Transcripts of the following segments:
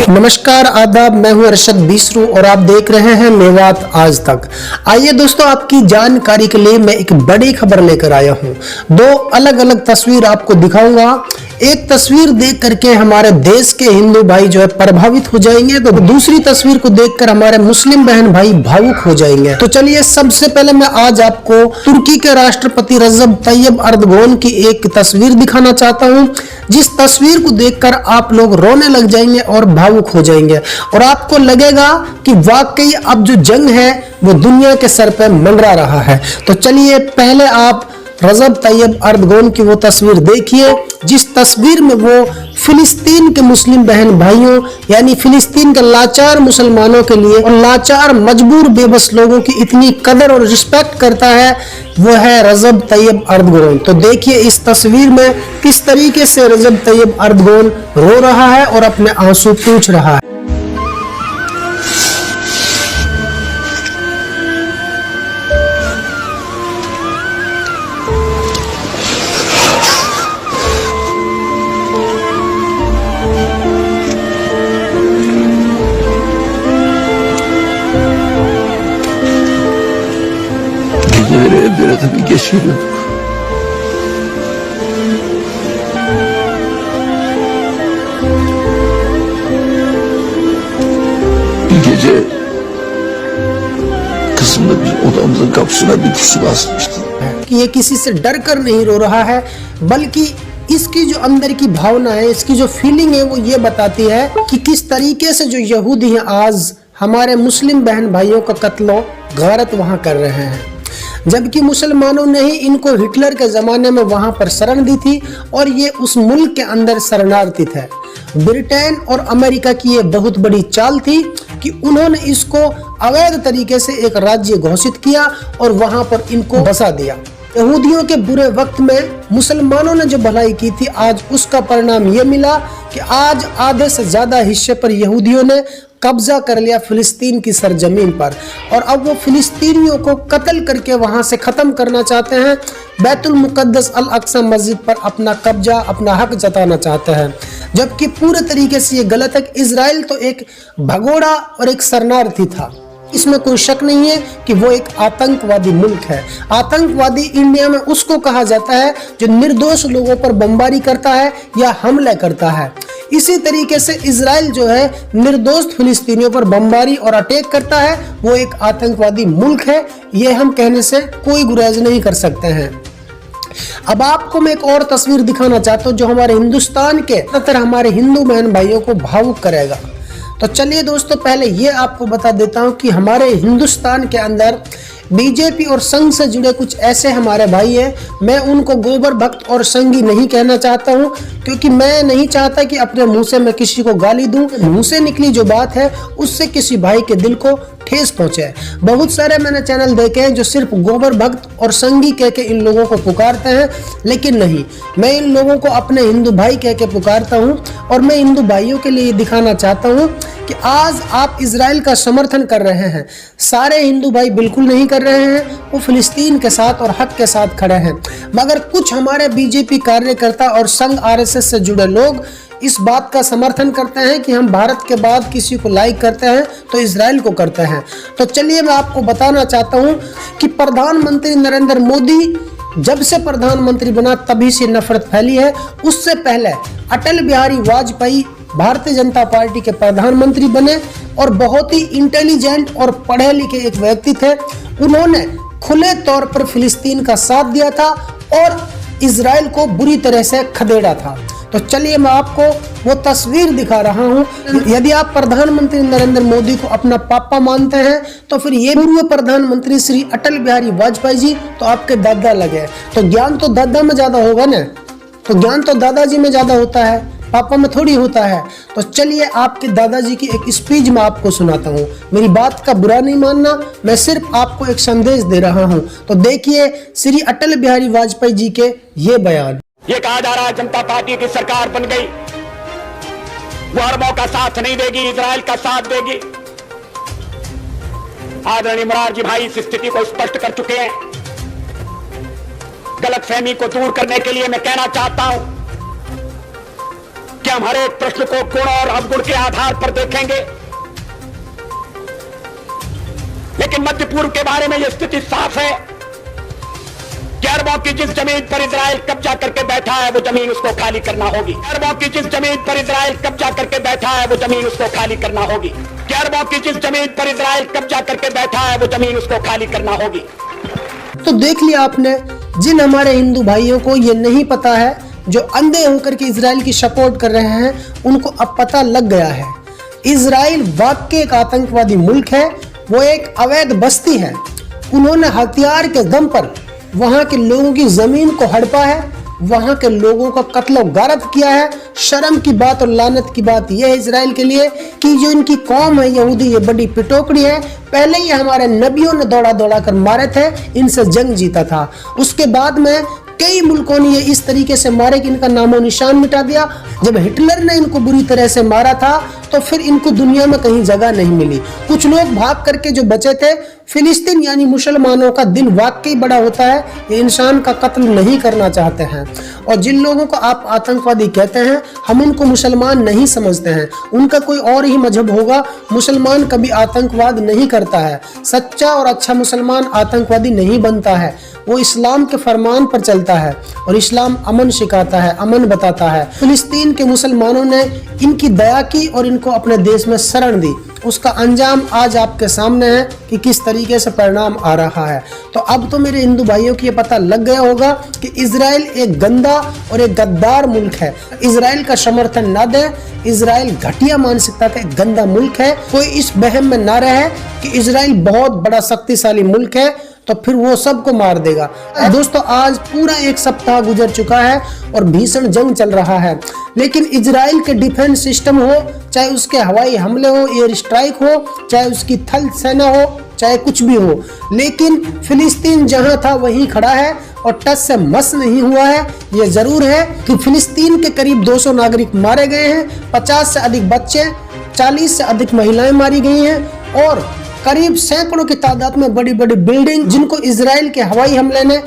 नमस्कार आदाब, मैं हूं अरशद बीसरू और आप देख रहे हैं मेवात आज तक। आइए दोस्तों, आपकी जानकारी के लिए मैं एक बड़ी खबर लेकर आया हूं। दो अलग अलग तस्वीर आपको दिखाऊंगा। एक तस्वीर देख करके हमारे देश के हिंदू भाई जो है प्रभावित हो जाएंगे, तो दूसरी तस्वीर को देखकर हमारे मुस्लिम बहन भाई भावुक हो जाएंगे। तो चलिए, सबसे पहले मैं आज आपको तुर्की के राष्ट्रपति रजब तैयब अर्दगोन की एक तस्वीर दिखाना चाहता हूं, जिस तस्वीर को देखकर आप लोग रोने लग जाएंगे और भावुक हो जाएंगे और आपको लगेगा कि वाकई अब जो जंग है वो दुनिया के सर पे मंडरा रहा है। तो चलिए, पहले आप रजब तैयब अर्दगोन की वो तस्वीर देखिए, जिस तस्वीर में वो फिलिस्तीन के मुस्लिम बहन भाइयों यानी फिलिस्तीन के लाचार मुसलमानों के लिए और लाचार मजबूर बेबस लोगों की इतनी कदर और रिस्पेक्ट करता है, वो है रजब तैयब अर्दगोन। तो देखिए इस तस्वीर में किस तरीके से रजब तैयब अर्दगोन रो रहा है और अपने आंसू पूछ रहा है। Evlere tabii geçiriyorduk. Bir gece kızımla bir odamızın kapısına bir pusu basmıştı. कि ये किसी से डर कर नहीं रो रहा है, बल्कि इसकी जो अंदर की भावना है, इसकी जो फीलिंग है, वो ये बताती है कि किस तरीके से जो यहूदी हैं आज हमारे मुस्लिम बहन भाइयों का कत्लो गारत वहां कर रहे हैं, जबकि मुसलमानों ने ही इनको हिटलर के ज़माने में वहाँ पर शरण दी थी और ये उस मुल्क के अंदर शरणार्थी थे। ब्रिटेन और अमेरिका की ये बहुत बड़ी चाल थी कि उन्होंने इसको अवैध तरीके से एक राज्य घोषित किया और वहाँ पर इनको बसा दिया। यहूदियों के बुरे वक्त में मुसलमानों ने जो भलाई की थी, आज उसका परिणाम ये मिला कि आज आधे से ज़्यादा हिस्से पर यहूदियों ने कब्जा कर लिया फिलिस्तीन की सरजमीन पर और अब वो फिलिस्तीनियों को कत्ल करके वहां से खत्म करना चाहते हैं। बैतुल मुकद्दस अल अक्सा मस्जिद पर अपना कब्जा, अपना हक जताना चाहते हैं, जबकि पूरे तरीके से ये गलत है। इजराइल तो एक भगोड़ा और एक शरणार्थी था, इसमें कोई शक नहीं है कि वो एक आतंकवादी मुल्क है। आतंकवादी इंडिया में उसको कहा जाता है जो निर्दोष लोगों पर बमबारी करता है या हमला करता है। इसी तरीके से इजराइल जो है निर्दोष फिलिस्तीनियों पर बमबारी और अटैक करता है, वो एक आतंकवादी मुल्क है। ये हम कहने से कोई गुरेज नहीं कर सकते हैं। अब आपको मैं एक और तस्वीर दिखाना चाहता हूँ जो हमारे हिंदुस्तान के तरह हमारे हिंदू बहन भाइयों को भावुक करेगा। तो चलिए दोस्तों, पहले ये आपको बता देता हूँ कि हमारे हिंदुस्तान के अंदर बीजेपी और संघ से जुड़े कुछ ऐसे हमारे भाई हैं। मैं उनको गोबर भक्त और संघी नहीं कहना चाहता हूं, क्योंकि मैं नहीं चाहता कि अपने मुंह से मैं किसी को गाली दूं। मुंह से निकली जो बात है उससे किसी भाई के दिल को ठेस पहुंचे। बहुत सारे मैंने चैनल देखे हैं जो सिर्फ गोबर भक्त और संघी कह के इन लोगों को पुकारते हैं, लेकिन नहीं, मैं इन लोगों को अपने हिंदू भाई कह के पुकारता हूं और मैं हिंदू भाइयों के लिए दिखाना चाहता हूं कि आज आप इजराइल का समर्थन कर रहे हैं। सारे हिंदू भाई बिल्कुल नहीं कर रहे हैं, वो फिलिस्तीन के साथ और हक के साथ खड़े हैं, मगर कुछ हमारे बीजेपी कार्यकर्ता और संघ आरएसएस से जुड़े लोग इस बात का समर्थन करते हैं कि हम भारत के बाद किसी को लाइक करते हैं तो इजराइल को करते हैं। तो चलिए, मैं आपको बताना चाहता हूं कि प्रधानमंत्री नरेंद्र मोदी जब से प्रधानमंत्री बना तभी से नफरत फैली है। उससे पहले अटल बिहारी वाजपेयी भारतीय जनता पार्टी के प्रधानमंत्री बने और बहुत ही इंटेलिजेंट और पढ़े लिखे एक व्यक्ति थे। उन्होंने खुले तौर पर फिलिस्तीन का साथ दिया था और इजराइल को बुरी तरह से खदेड़ा था। तो चलिए, मैं आपको वो तस्वीर दिखा रहा हूँ। यदि आप प्रधानमंत्री नरेंद्र मोदी को अपना पापा मानते हैं तो फिर ये पूर्व प्रधानमंत्री श्री अटल बिहारी वाजपेयी जी तो आपके दादा लगे। तो ज्ञान तो दादा में ज्यादा होगा ना, तो ज्ञान तो दादाजी में ज्यादा होता है, पापा में थोड़ी होता है। तो चलिए, आपके दादाजी की एक स्पीच में आपको सुनाता हूँ। मेरी बात का बुरा नहीं मानना, मैं सिर्फ आपको एक संदेश दे रहा हूँ। तो देखिए श्री अटल बिहारी वाजपेयी जी के ये बयान। ये कहा जा रहा है जनता पार्टी की सरकार बन गई, वो अरबों का साथ नहीं देगी, इजराइल का साथ देगी। आदरणीय मोरारजी भाई इस स्थिति को स्पष्ट कर चुके हैं। गलतफहमी को दूर करने के लिए मैं कहना चाहता हूं कि हम हर एक प्रश्न को गुण और अवगुण के आधार पर देखेंगे, लेकिन मध्य पूर्व के बारे में यह स्थिति साफ है कि अरबों की जिस जमीन पर इजराइल कब्जा करके बैठा है वो जमीन उसको खाली करना होगी। अरबों की जिस जमीन पर इजराइल कब्जा करके बैठा है वो जमीन उसको खाली करना होगी। अरबों की जिस जमीन पर इजराइल कब्जा करके बैठा है वो जमीन उसको खाली करना होगी। तो देख लिया आपने, जिन हमारे हिंदू भाइयों को ये नहीं पता है, जो अंधे होकर के इजराइल की सपोर्ट कर रहे हैं, उनको अब पता लग गया है। इजराइल वाकई एक आतंकवादी मुल्क है, वो एक अवैध बस्ती है। उन्होंने हथियार के दम पर वहां के लोगों की जमीन को हड़पा है, वहां के लोगों का कत्ल गारत किया है। शर्म की बात और लानत की बात यह है इजराइल के लिए कि जो इनकी कौम है यहूदी, ये बड़ी पिटोकड़ी है। पहले ही हमारे नबियों ने दौड़ा दौड़ा कर मारे थे, इनसे जंग जीता था। उसके बाद में कई मुल्कों ने ये इस तरीके से मारे कि इनका नामो निशान मिटा दिया। जब हिटलर ने इनको बुरी तरह से मारा था तो फिर इनको दुनिया में कहीं जगह नहीं मिली। कुछ लोग भाग करके जो बचे थे, फिलिस्तीन यानी मुसलमानों का दिल वाकई बड़ा होता है, ये इंसान का कत्ल नहीं करना चाहते हैं। और जिन लोगों को आप आतंकवादी कहते हैं, हम उनको मुसलमान नहीं समझते हैं, उनका कोई और ही मजहब होगा। मुसलमान कभी आतंकवाद नहीं करता है। सच्चा और अच्छा मुसलमान आतंकवादी नहीं बनता है, वो इस्लाम के फरमान पर चलता है और इस्लाम अमन सिखाता है, अमन बताता है। फिलिस्तीन के मुसलमानों ने इनकी दया की और इनको अपने देश में शरण दी। उसका अंजाम आज आपके सामने है कि किस तरीके से परिणाम आ रहा है। तो अब तो मेरे हिंदू भाइयों को ये पता लग गया होगा कि इजराइल एक गंदा और एक गद्दार मुल्क है। इजराइल का समर्थन ना दें। इजराइल घटिया मानसिकता का एक गंदा मुल्क है। कोई इस वहम में ना रहे कि इजराइल बहुत बड़ा शक्तिशाली मुल्क है तो फिर वो सबको मार देगा। दोस्तों, आज पूरा एक सप्ताह गुजर चुका है और भीषण जंग चल रहा है, लेकिन इजराइल के डिफेंस सिस्टम हो, चाहे उसके हवाई हमले हो, एयर स्ट्राइक हो, चाहे उसकी थल सेना हो, चाहे कुछ भी हो, लेकिन फिलिस्तीन जहां था वहीं खड़ा है और टस से मस नहीं हुआ है। ये जरूर है कि फिलिस्तीन के करीब 200 नागरिक मारे गए हैं, 50 से अधिक बच्चे, 40 से अधिक महिलाएं मारी गई हैं और करीब सैकड़ों की तादाद में बड़ी बड़ी बिल्डिंग जिनको इजराइल के हवाई हमले ने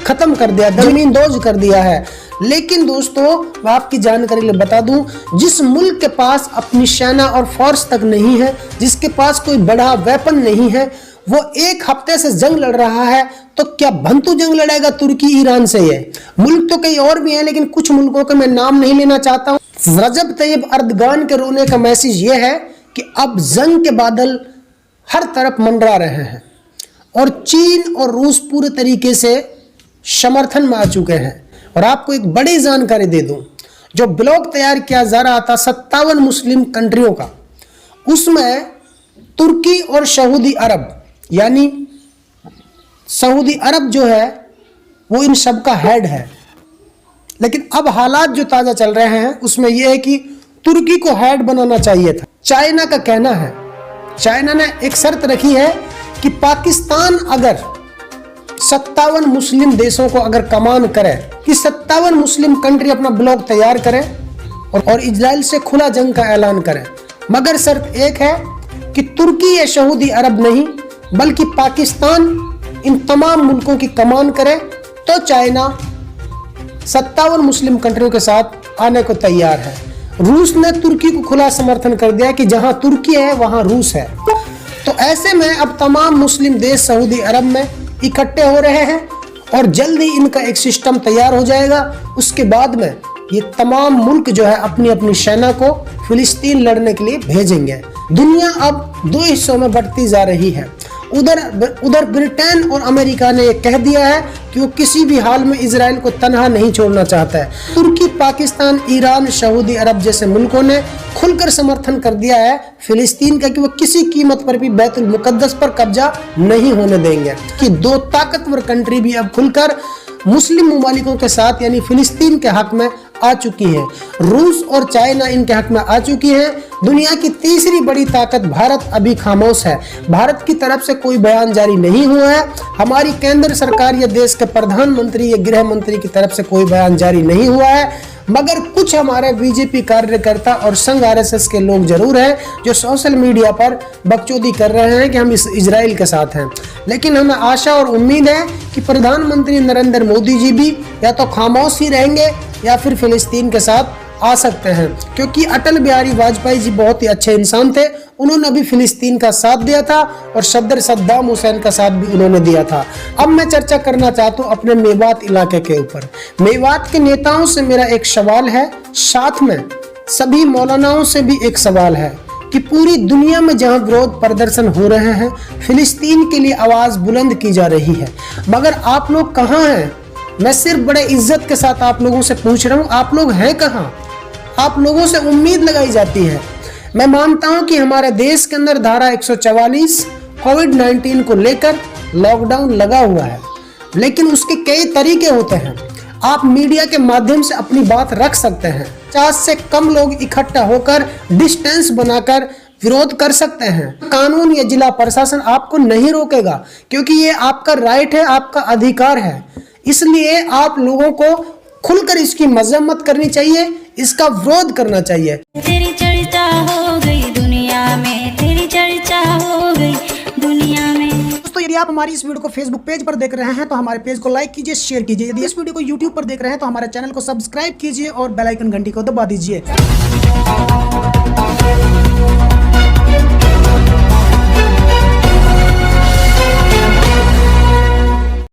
खत्म कर दिया, जमींदोज कर दिया है। लेकिन दोस्तों, मैं आपकी जानकारी लिए बता दूं, जिस मुल्क के पास अपनी सेना और फोर्स तक नहीं है, जिसके पास कोई बड़ा वेपन नहीं है, वो एक हफ्ते से जंग लड़ रहा है, तो क्या भंतु जंग लड़ेगा तुर्की ईरान से? ये मुल्क तो कई और भी हैं, लेकिन कुछ मुल्कों का मैं नाम नहीं लेना चाहता हूँ। रजब तैयब अर्दगान के रोने का मैसेज ये है कि अब जंग के बादल हर तरफ मंडरा रहे हैं और चीन और रूस पूरे तरीके से समर्थन में आ चुके हैं। और आपको एक बड़ी जानकारी दे दूं, जो ब्लॉग तैयार किया जा रहा था 57 मुस्लिम कंट्रियों का, उसमें तुर्की और सऊदी अरब यानी सऊदी अरब जो है वो इन सब का हेड है। लेकिन अब हालात जो ताजा चल रहे हैं उसमें यह है कि तुर्की को हेड बनाना चाहिए था। चाइना का कहना है, चाइना ने एक शर्त रखी है कि पाकिस्तान अगर 57 मुस्लिम देशों को अगर कमान करे, कि 57 मुस्लिम कंट्री अपना ब्लॉग तैयार करें और इजराइल से खुला जंग का ऐलान करें, मगर शर्त एक है कि तुर्की या सऊदी अरब नहीं बल्कि पाकिस्तान इन तमाम मुल्कों की कमान करे, तो चाइना 57 मुस्लिम कंट्रियों के साथ आने को तैयार है। रूस ने तुर्की को खुला समर्थन कर दिया कि जहां तुर्की है वहां रूस है। तो ऐसे में अब तमाम मुस्लिम देश सऊदी अरब में इकट्ठे हो रहे हैं और जल्द ही इनका एक सिस्टम तैयार हो जाएगा। उसके बाद में ये तमाम मुल्क जो है अपनी अपनी सेना को फिलिस्तीन लड़ने के लिए भेजेंगे। दुनिया अब दो हिस्सों में बढ़ती जा रही है। उधर ब्रिटेन और अमेरिका ने यह कह दिया है कि वो किसी भी हाल में इजराइल को तनहा नहीं छोड़ना चाहता है। तुर्की, पाकिस्तान, ईरान, सऊदी अरब जैसे मुल्कों ने खुलकर समर्थन कर दिया है फिलिस्तीन का कि वो किसी कीमत पर भी बैतुल मुकद्दस पर कब्जा नहीं होने देंगे। कि दो ताकतवर कंट्री भी अब खुलकर मुस्लिम ममालिकों के साथ यानी फिलिस्तीन के हक में आ चुकी हैं। रूस और चाइना इनके हक में आ चुकी हैं। दुनिया की तीसरी बड़ी ताकत भारत अभी खामोश है। भारत की तरफ से कोई बयान जारी नहीं हुआ है। हमारी केंद्र सरकार या देश के प्रधानमंत्री या गृह मंत्री की तरफ से कोई बयान जारी नहीं हुआ है, मगर कुछ हमारे बीजेपी कार्यकर्ता और संघ आरएसएस के लोग जरूर हैं जो सोशल मीडिया पर बकचोदी कर रहे हैं कि हम इस इजराइल के साथ हैं। लेकिन हमें आशा और उम्मीद है कि प्रधानमंत्री नरेंद्र मोदी जी भी या तो खामोश ही रहेंगे या फिर फिलिस्तीन के साथ आ सकते हैं, क्योंकि अटल बिहारी वाजपेयी जी बहुत ही अच्छे इंसान थे। उन्होंने भी फिलिस्तीन का साथ दिया था और सदर सद्दाम हुसैन का साथ भी उन्होंने दिया था। अब मैं चर्चा करना चाहता हूँ अपने मेवात इलाके के ऊपर। मेवात के नेताओं से मेरा एक सवाल है, साथ में सभी मौलानाओं से भी एक सवाल है कि पूरी दुनिया में जहां विरोध प्रदर्शन हो रहे हैं, फिलिस्तीन के लिए आवाज बुलंद की जा रही है, मगर आप लोग कहां हैं? मैं सिर्फ बड़े इज्जत के साथ आप लोगों से पूछ रहा हूं, आप लोग हैं कहां? आप लोगों से उम्मीद लगाई जाती है। मैं मानता हूं कि हमारे देश के अंदर धारा 144 कोविड-19 को लेकर लॉकडाउन लगा हुआ है, लेकिन उसके कई तरीके होते हैं। आप मीडिया के माध्यम से अपनी बात रख सकते हैं। 50 से कम लोग इकट्ठा होकर डिस्टेंस बनाकर विरोध कर सकते हैं। कानून या जिला प्रशासन आपको नहीं रोकेगा, क्योंकि ये आपका राइट है, आपका अधिकार है। इसलिए आप लोगों को खुलकर इसकी मजम्मत करनी चाहिए, इसका विरोध करना चाहिए। तेरी चर्चा हो गई दुनिया में, तेरी चर्चा हो गई दुनिया में। दोस्तों, यदि आप हमारी इस वीडियो को फेसबुक पेज पर देख रहे हैं तो हमारे पेज को लाइक कीजिए, शेयर कीजिए। यदि इस वीडियो को यूट्यूब पर देख रहे हैं तो हमारे चैनल को सब्सक्राइब कीजिए और बेल आइकन घंटी को दबा दीजिए।